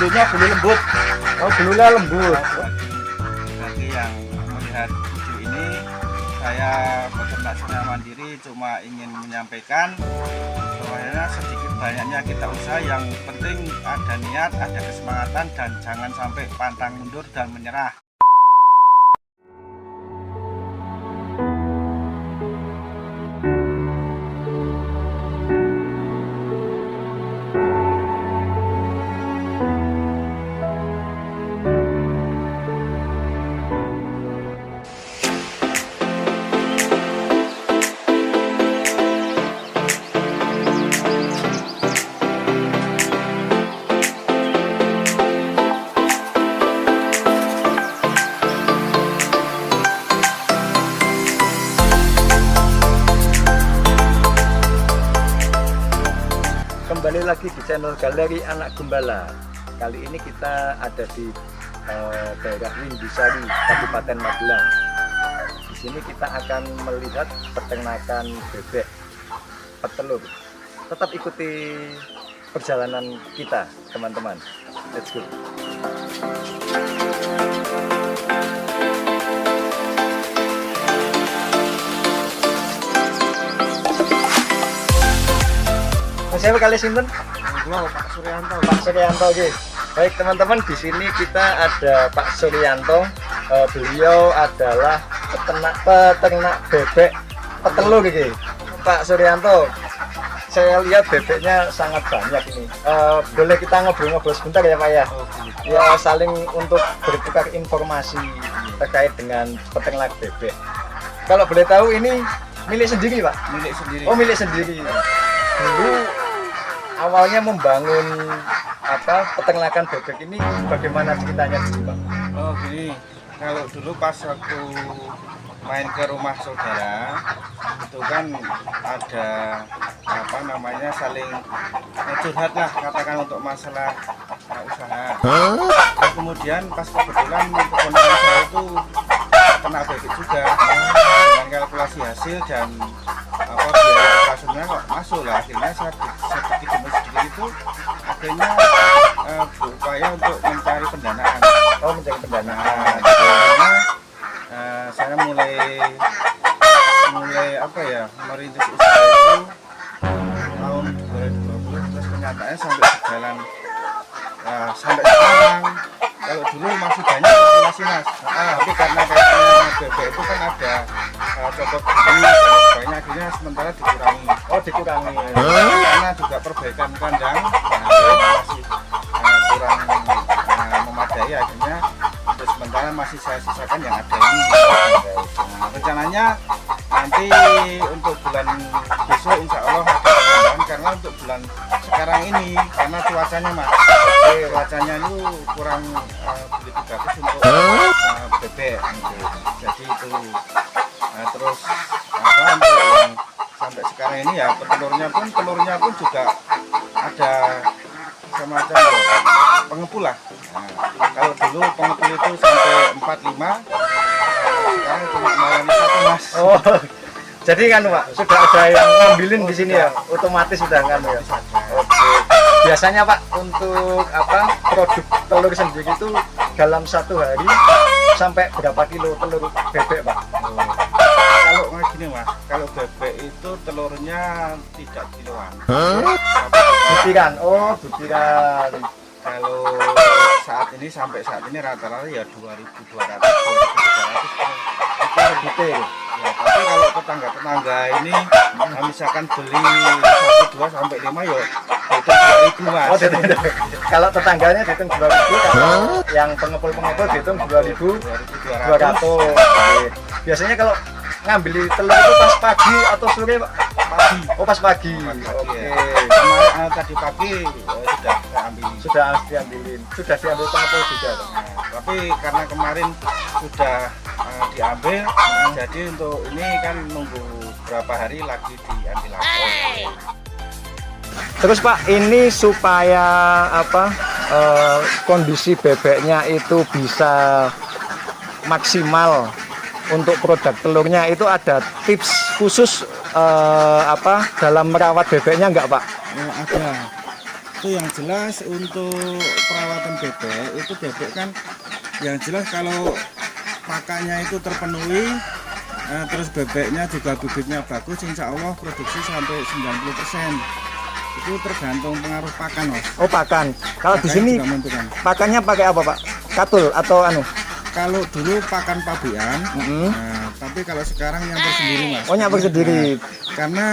bulunya bulu lembut. Oh, bulunya lembut. Bagi yang melihat video ini, saya peternak Sinar Mandiri cuma ingin menyampaikan bahwa sedikit banyaknya kita usaha, yang penting ada niat, ada kesemangatan, dan jangan sampai pantang mundur dan menyerah. Kembali lagi di channel Galeri Anak Gembala. Kali ini kita ada di daerah Lindisari, Kabupaten Magelang. Di sini kita akan melihat peternakan bebek petelur. Tetap ikuti perjalanan kita, teman-teman. Let's go. Siapa kali sinten? Pak Suryanto. Pak Suryanto, oke. Baik teman-teman, di sini kita ada Pak Suryanto. Beliau adalah peternak bebek petelur, gitu. Pak Suryanto, saya lihat bebeknya sangat banyak ini. Boleh kita ngobrol-ngobrol sebentar ya Pak ya? Ya, saling untuk bertukar informasi terkait dengan peternak bebek. Kalau boleh tahu ini milik sendiri Pak? Milik sendiri. Oh, milik sendiri. Dulu awalnya membangun peternakan bebek ini bagaimana ceritanya dulu Pak? Oh gini, kalau dulu pas waktu main ke rumah saudara itu kan ada saling curhat lah, katakan untuk masalah usaha. Terus kemudian pas kebetulan keponakan saya itu kena bebek juga, dengan kalkulasi hasil dan biaya operasionalnya kok masuk lah, akhirnya saya sedikit demi sedikit itu akhirnya berupaya untuk mencari pendanaan. Oh, mencari pendanaan. Akhirnya saya mulai merintis usaha itu tahun 2020, terus kenyataannya sampai berjalan sampai sekarang. Kalau dulu masih banyak populasi mas, tapi karena bebek itu kan ada copot gigi dan sebagainya, akhirnya sementara dikurangi. Oh, dikurangi. Karena juga perbaikan kandang masih kurang memadai, akhirnya untuk sementara masih saya sisakan yang ada ini. Rencananya nanti untuk bulan besok insya Allah ada penambahan, karena untuk bulan sekarang ini karena cuacanya mas, cuacanya itu kurang begitu bagus untuk bebek gitu. Jadi itu terus untuk yang sampai sekarang ini ya telurnya pun juga ada semacam pengepul lah. Kalau dulu pengepul itu sampai 4-5, sekarang cuma melayani 1 mas. Oh, jadi kan Pak, sudah ada yang ngambilin di sini ya, otomatis sudah kan ya. Oke. Biasanya Pak untuk produk telur sendiri itu dalam 1 hari sampai berapa kilo telur bebek Pak? Kalau gini mas, kalau bebek itu telurnya tidak kiloan. Butiran, oh butiran. Kalau saat ini rata-rata ya 2.200, 2.300 Per butir. ya. Tapi kalau tetangga ini misalkan beli 1, 2 sampai 5 ya hitung 2.000 mas. Oh, kalau tetangganya dihitung 2.000, kalau yang pengepul dihitung 2.200. Biasanya kalau ngambil telur itu pas pagi atau sore Pak? Pagi. Oh, pas pagi. Oke. Oke. Kemarin tadi pagi sudah saya ambil. Sudah diambilin. Sudah diambil pengepul juga Pak? Tapi karena kemarin sudah diambil, jadi untuk ini kan nunggu berapa hari lagi diambil lagi. Terus Pak, ini supaya kondisi bebeknya itu bisa maksimal untuk produk telurnya, itu ada tips khusus dalam merawat bebeknya enggak Pak? Ada. Itu yang jelas untuk perawatan bebek itu bebek kan yang jelas kalau pakannya itu terpenuhi, terus bebeknya juga bibitnya bagus, insya Allah produksi sampai 90%. Itu tergantung pengaruh pakan, Mas. Oh, pakan. Kalau di Pakannya sini juga menentukan. pakannya pakai apa, Pak? Katul atau anu? Kalau dulu pakan pabrikan, Mm-hmm. tapi kalau sekarang nyampur sendiri, Mas. Oh, nyampur sendiri. Karena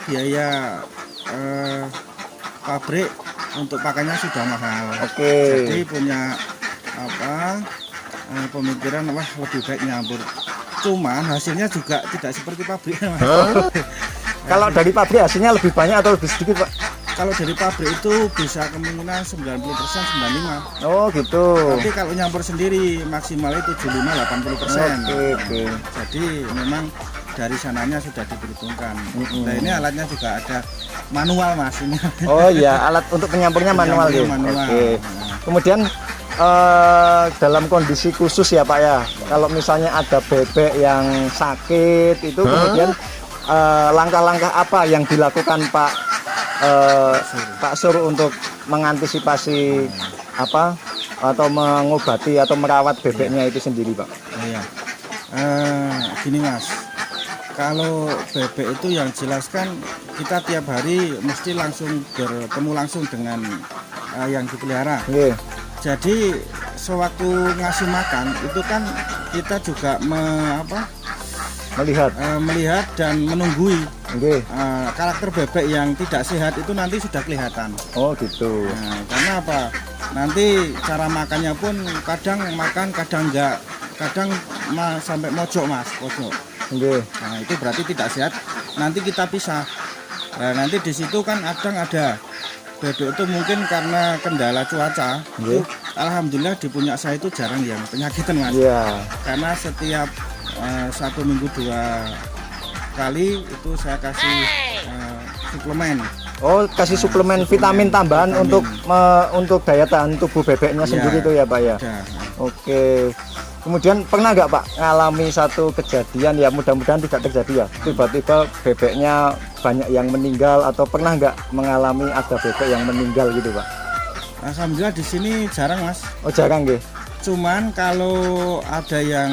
biaya pabrik untuk pakannya sudah mahal. Oke. Jadi punya pemikiran wah lebih baik nyampur. Cuman hasilnya juga tidak seperti pabrik. Kalau dari pabrik hasilnya lebih banyak atau lebih sedikit, Pak? Kalau dari pabrik itu bisa kemungkinan 90% 95. Oh, gitu. Tapi kalau nyampur sendiri maksimal itu 75-80%. Oke. Jadi memang dari sananya sudah diperhitungkan. Mm-mm. Nah ini alatnya juga ada manual, Mas, ini. Oh iya, alat untuk penyampurnya manual ya. Manual. Oke. Kemudian dalam kondisi khusus ya, Pak ya. Kalau misalnya ada bebek yang sakit itu kemudian langkah-langkah apa yang dilakukan Pak Sur untuk mengantisipasi apa atau mengobati atau merawat bebeknya itu sendiri, Pak? Iya. Gini, Mas. Kalau bebek itu yang jelas kan kita tiap hari mesti langsung bertemu langsung dengan yang dipelihara. Nggih. Jadi sewaktu ngasih makan itu kan kita juga melihat dan menunggui Nggih. karakter bebek yang tidak sehat itu nanti sudah kelihatan. Oh, gitu. Nah, karena apa? Nanti cara makannya pun kadang makan, kadang enggak, kadang sampai mojok, Mas, pojok. Nggih. Nah, itu berarti tidak sehat. Nanti kita pisah. Nah, nanti di situ kan kadang ada bebek itu mungkin karena kendala cuaca. Nggih. Itu, alhamdulillah di punya saya itu jarang yang penyakitan, Mas. Iya. Karena setiap 1 minggu 2 kali itu saya kasih suplemen. Oh, kasih suplemen vitamin tambahan untuk daya tahan tubuh bebeknya Iya, sendiri itu ya, Pak ya. Ada. Oke. Kemudian pernah nggak, Pak, ngalami satu kejadian ya, mudah-mudahan tidak terjadi ya, tiba-tiba bebeknya banyak yang meninggal atau pernah nggak mengalami ada bebek yang meninggal gitu, Pak? Alhamdulillah di sini jarang, Mas. Oh, jarang nggih. Cuman kalau ada yang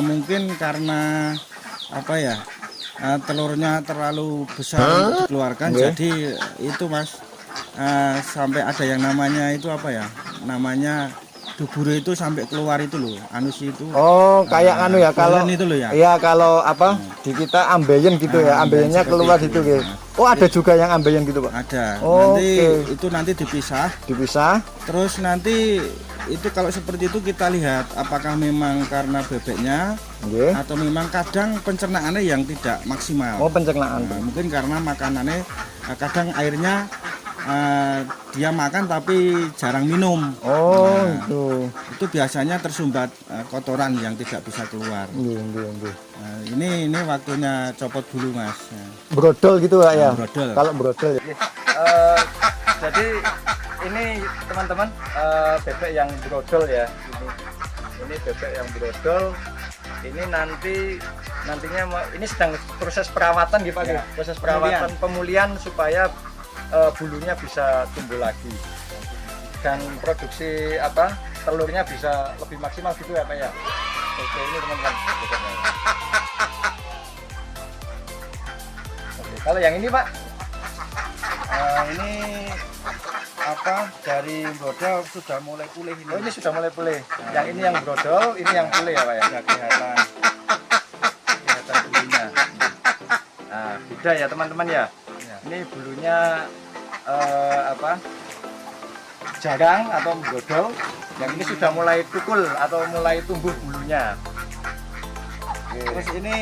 mungkin karena telurnya terlalu besar untuk dikeluarkan, Nggih. jadi itu, Mas, sampai ada yang namanya itu namanya dubure itu sampai keluar itu loh, anus itu. Oh, kayak anu ya, kalau bolen itu loh ya. iya, kalau di kita ambeien gitu ya, ambeyennya seperti keluar itu. gitu nggih. Oh, ada juga yang ambeien gitu, Pak. Ada. Oh, Nanti dipisah. Dipisah. Terus nanti itu kalau seperti itu kita lihat apakah memang karena bebeknya Nggih. atau memang kadang pencernaannya yang tidak maksimal. Oh, pencernaan. Mungkin karena makanannya kadang airnya dia makan tapi jarang minum. Oh, Nah, itu biasanya tersumbat kotoran yang tidak bisa keluar. Nggih. Nah, ini waktunya copot bulu, Mas. Nah, Brodol gitu, Pak ya. brodol. Kalau brodol ya. Jadi ini teman-teman bebek yang brodol ya. Ini bebek yang brodol. Ini nantinya ini sedang proses perawatan gitu, Pak. Ya, Proses perawatan pemulihan supaya bulunya bisa tumbuh lagi. Dan produksi telurnya bisa lebih maksimal gitu ya, Pak ya. Oke, ini teman-teman. Oke, kalau yang ini, Pak, Ini dari brodol sudah mulai pulih ini. oh ini sudah mulai pulih. Yang ini yang brodol, ini yang pulih ya, Pak ya. Sudah kelihatan bulunya. Nah, beda ya teman-teman ya. Ya. Ini bulunya jarang atau brodol. Yang ini sudah mulai tukul atau mulai tumbuh bulunya. Oke. Terus ini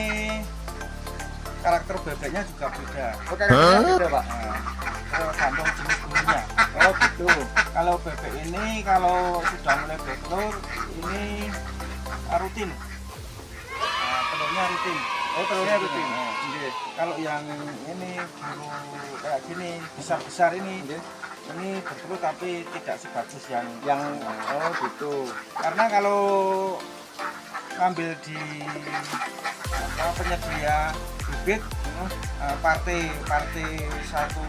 karakter bebeknya juga beda. Oh, karakternya beda, Pak. Tergantung jenis bulunya. Oh gitu. Kalau bebek ini kalau sudah mulai bertelur ini rutin. Nah, telurnya rutin. Oh, telurnya rutin. Nah, Nggih. kalau yang ini bulu kayak gini besar-besar ini bertelur tapi tidak sebagus yang Oh gitu. karena kalau ngambil di penyedia bibit partai satu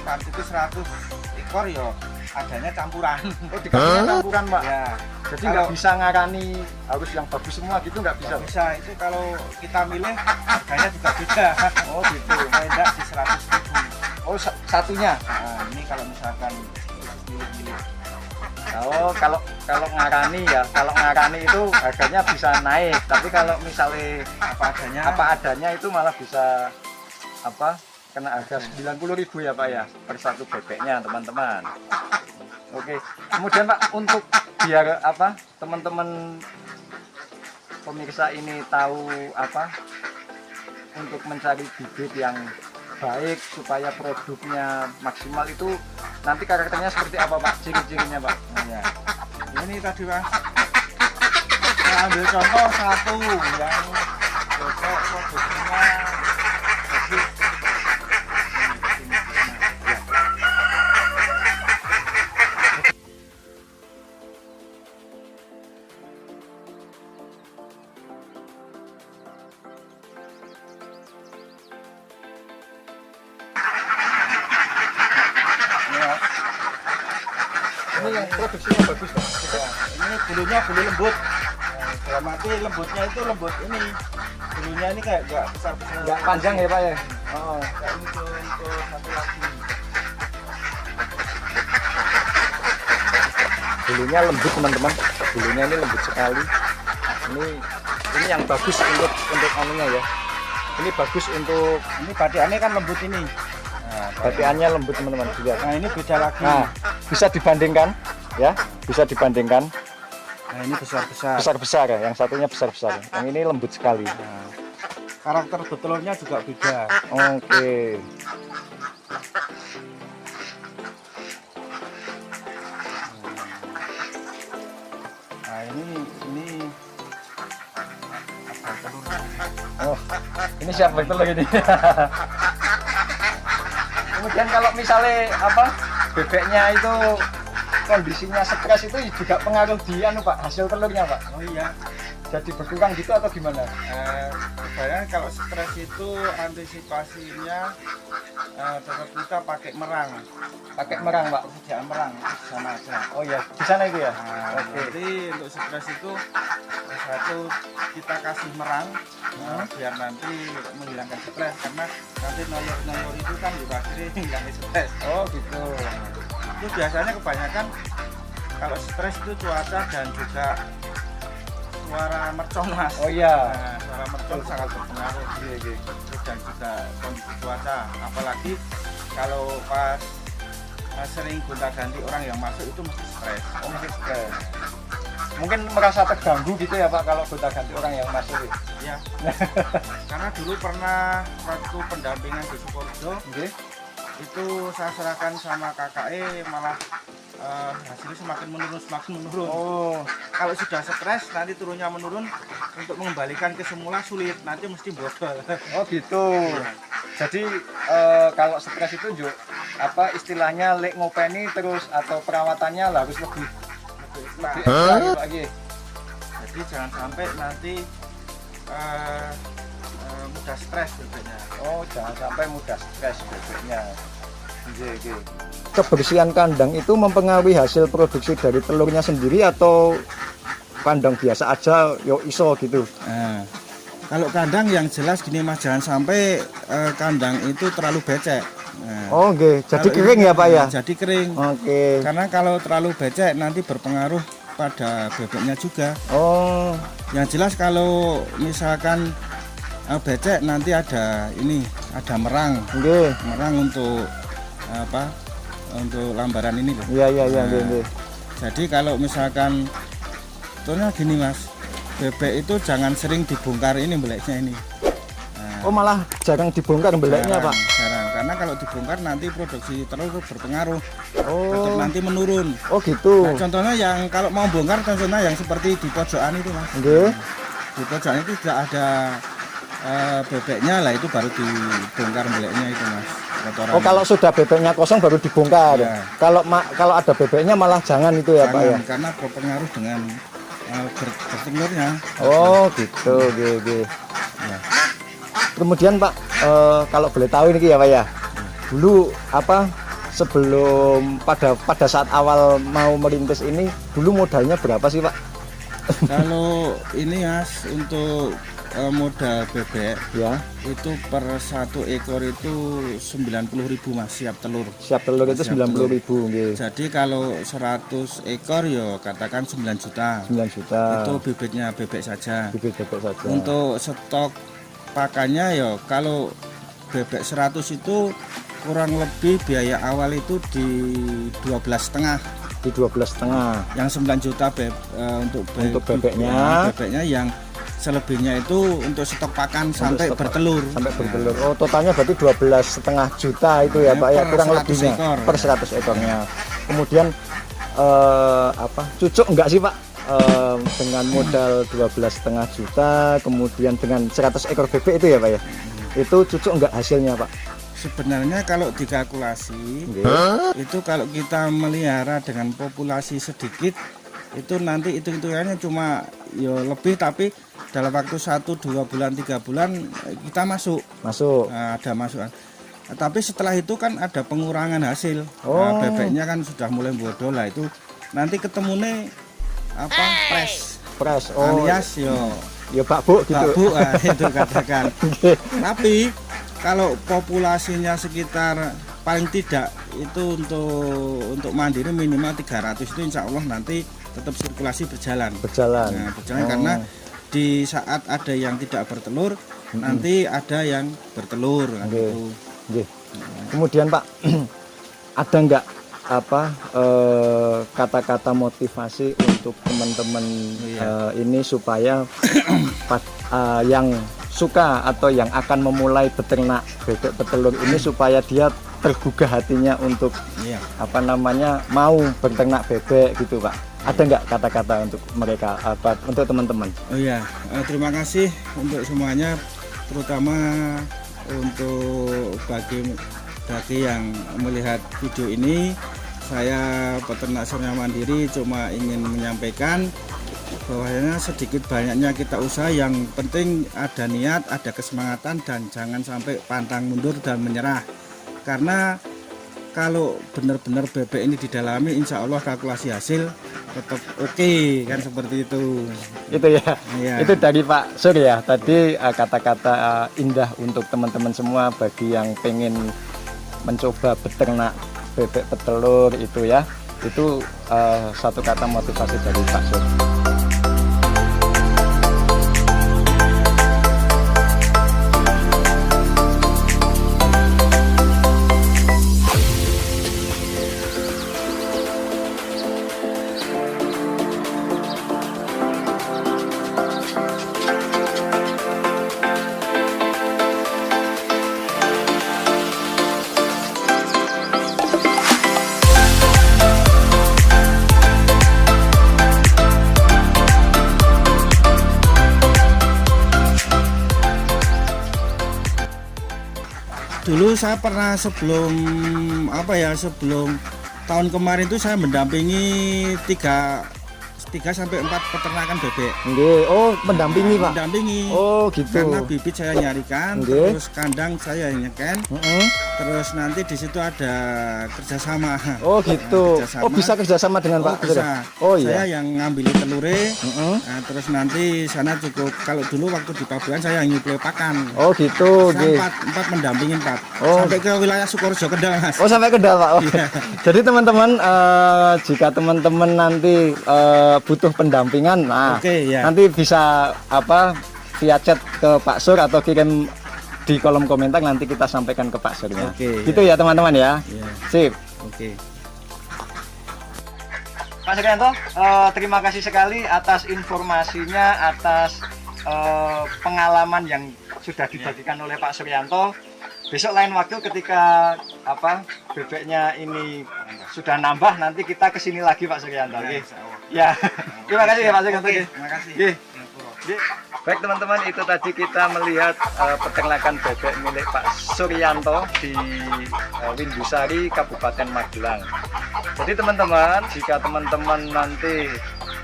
partai itu 100 ekor ya adanya campuran. Oh, dikasihnya campuran, Pak. Ya, Jadi nggak bisa ngarani harus yang bagus semua gitu, nggak bisa. nggak bisa. Itu kalau kita milih harganya juga beda. Oh gitu. Beda di 100.000. Oh satunya. Nah, ini kalau misalkan milih-milih. Oh kalau ngarani ya, kalau ngarani itu harganya bisa naik. Tapi kalau misalnya apa adanya itu malah bisa kena harga 90.000 ya Pak ya per satu bebeknya teman-teman. Oke. Kemudian Pak, untuk biar teman-teman pemirsa ini tahu untuk mencari bibit yang baik supaya produknya maksimal, itu nanti karakternya seperti apa Pak, ciri-cirinya Pak? Ya. Ini tadi Mas, saya ambil contoh satu yang bebek produksinya bagus. Ini yang produksinya bagus Pak. Ini bulunya bulu lembut. Dalam arti lembutnya itu lembut ini. Bulunya ini kayak nggak besar-besar. Nggak panjang ya Pak ya? Oh. Kayak ini untuk satu lagi. Bulunya lembut teman-teman. Bulunya ini lembut sekali. Ini yang bagus untuk anunya ya. Ini bagus untuk Ini badiannya kan lembut ini. Nah, batiannya lembut teman-teman juga. nah ini beda lagi. Nah, bisa dibandingkan ya, bisa dibandingkan. Nah ini besar-besar. Besar-besar ya, yang satunya besar-besar. Yang ini lembut sekali. Nah, karakter betelurnya juga beda. Oke. Nah ini apa telurnya? Oh, ini siap bertelur ini. Kemudian kalau misalnya bebeknya itu kondisinya stres, itu juga pengaruh di Pak, hasil telurnya Pak. Oh iya. Jadi berkurang gitu atau gimana? Sebenarnya kalau stres itu antisipasinya tetap kita pakai merang. Pakai merang Pak. Persediaan merang itu sama aja. Oh iya, di sana itu ya. Nah, Oke. Jadi untuk stres itu satu kita kasih merang biar nanti menghilangkan stres, karena nanti noyor itu kan juga akhirnya menghilangkan stres. Oh gitu. Itu biasanya kebanyakan kalau stres itu cuaca dan juga suara mercon Mas. Oh iya. Nah, suara mercon sangat berpengaruh. Dan juga kondisi cuaca, apalagi kalau pas sering gonta-ganti orang yang masuk itu mesti stres. Oh mungkin stres. Mungkin merasa terganggu gitu ya Pak kalau gonta-ganti orang yang masuk. Ya. Karena dulu pernah waktu pendampingan di Sukorejo, itu saya serahkan sama KKE, malah hasilnya semakin menurun. Oh, Kalau sudah stres nanti turunnya menurun, untuk mengembalikan ke semula sulit, nanti mesti bodol. oh gitu. Jadi kalau stres itu istilahnya lek ngopeni terus atau perawatannya lah harus lebih ekstra gitu lagi. Jadi jangan sampai nanti mudah stres bebeknya. Oh, jangan sampai mudah stres bebeknya. Kebersihan kandang itu mempengaruhi hasil produksi dari telurnya sendiri atau kandang biasa aja yo iso gitu? Nah, kalau kandang yang jelas gini Mas, jangan sampai kandang itu terlalu becek. Nah, Oh oke, jadi kalau kering ini- ya Pak ya? Jadi kering. Oke. Karena kalau terlalu becek nanti berpengaruh pada bebeknya juga. Oh, Yang jelas kalau misalkan becek nanti ada merang oke. untuk untuk lambaran ini loh. Iya iya iya. Nah, oke. Jadi kalau misalkan contohnya gini Mas, bebek itu jangan sering dibongkar ini beleknya ini. Nah, Oh malah jarang dibongkar beleknya Pak? jarang. Karena kalau dibongkar nanti produksi telur itu berpengaruh, tetap Oh, nanti menurun. oh gitu. Nah, contohnya yang kalau mau bongkar, contohnya yang seperti di pojokan itu Mas. Oke. Di pojokan itu tidak ada bebeknya lah, itu baru dibongkar beleknya itu Mas. Kotoran. Oh kalau sudah bebeknya kosong baru dibongkar. Iya. Kalau ada bebeknya malah jangan itu ya Pak ya? Jangan, karena berpengaruh dengan bertelurnya. Oh gitu, oke. Ya. Kemudian Pak, kalau boleh tahu ini ya Pak ya, dulu apa sebelum pada saat awal mau merintis ini dulu modalnya berapa sih Pak? Kalau ini Mas untuk modal bebek Ya, itu per 1 ekor itu 90.000 Mas, siap telur. siap telur itu Siap 90.000 nggih. Jadi kalau 100 ekor ya katakan 9 juta. 9 juta. Itu bebeknya bebek saja. bibit bebek saja. Untuk stok pakannya ya kalau bebek 100 itu kurang lebih biaya awal itu di 12,5. di 12,5. Yang 9 juta untuk bebeknya yang selebihnya itu untuk stok pakan sampai stok bertelur. Sampai bertelur. Oh, totalnya berarti 12,5 juta itu ya Pak ya, Per kurang 100 lebihnya ekor. per 100 ekornya. Kemudian apa? Cucuk enggak sih Pak? Dengan modal 12,5 juta, kemudian dengan 100 ekor bebek itu ya Pak ya. Itu cucuk enggak hasilnya Pak? Sebenarnya kalau dikalkulasi itu kalau kita melihara dengan populasi sedikit itu nanti hitung-hitungannya cuma ya lebih, tapi dalam waktu 1-2 bulan 3 bulan kita masuk. Nah, ada masukan. Tapi setelah itu kan ada pengurangan hasil. Nah, bebeknya kan sudah mulai bodol lah, itu nanti ketemunya apa pres alias ya bakbuk gitu. bakbuk, itu katakan. Tapi kalau populasinya sekitar paling tidak itu untuk mandiri minimal 300 itu insya Allah nanti tetap sirkulasi berjalan. Nah, berjalan karena di saat ada yang tidak bertelur nanti ada yang bertelur. Gitu. Kemudian Pak, ada nggak apa kata-kata motivasi untuk teman-teman ini supaya yang suka atau yang akan memulai beternak bebek petelur ini supaya dia tergugah hatinya untuk apa namanya mau beternak bebek gitu Pak? Ada nggak kata-kata untuk mereka, untuk teman-teman? Oh iya, terima kasih untuk semuanya, terutama untuk bagi yang melihat video ini. Saya peternak Surya Mandiri cuma ingin menyampaikan bahwasanya sedikit banyaknya kita usaha, yang penting ada niat, ada kesemangatan, dan jangan sampai pantang mundur dan menyerah. Karena kalau benar-benar bebek ini didalami, insya Allah kalkulasi hasil tetap oke, kan seperti itu. Itu ya. Itu dari Pak Surya tadi, kata-kata indah untuk teman-teman semua bagi yang pengen mencoba beternak bebek petelur itu ya. Itu satu kata motivasi dari Pak Surya. Dulu saya pernah sebelum tahun kemarin itu saya mendampingi 3-4 peternakan bebek. Oh, mendampingi Pak? Mendampingi. Oh gitu. Karena bibit saya nyarikan, terus kandang saya nyeken, terus nanti di situ ada kerjasama. Oh gitu. Kerjasama. Oh bisa kerjasama dengan Pak? Bisa. Oh iya. Saya yang ngambil telure, nah, terus nanti sana cukup. Kalau dulu waktu di Pabuan saya yang nyuplai pakan. Oh gitu. Saya 4 mendampingin 4. Sampai ke wilayah Sukorejo Kendal Mas. Oh sampai Kendal Pak. Oh. Iya. Jadi teman-teman, jika teman-teman nanti butuh pendampingan, nanti bisa via chat ke Pak Sur atau kirim di kolom komentar, nanti kita sampaikan ke Pak Surnya. Gitu ya teman-teman ya. Sip. Pak Suryanto, terima kasih sekali atas informasinya, atas pengalaman yang sudah dibagikan oleh Pak Suryanto. Besok lain waktu ketika bebeknya ini sudah nambah, nanti kita kesini lagi Pak Suryanto. Ya, terima kasih ya Pak Suryanto. Terima kasih. Baik teman-teman, itu tadi kita melihat peternakan bebek milik Pak Suryanto di Windusari, Kabupaten Magelang. Jadi teman-teman, jika teman-teman nanti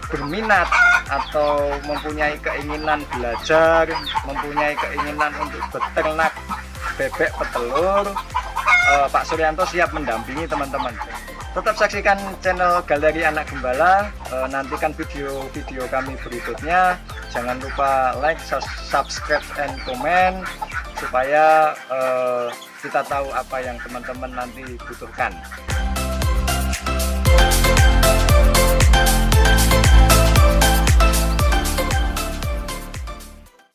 berminat atau mempunyai keinginan belajar, mempunyai keinginan untuk beternak bebek petelur, Pak Suryanto siap mendampingi teman-teman. Tetap saksikan channel Galeri Anak Gembala, nantikan video-video kami berikutnya. Jangan lupa like, subscribe, and komen supaya kita tahu apa yang teman-teman nanti butuhkan.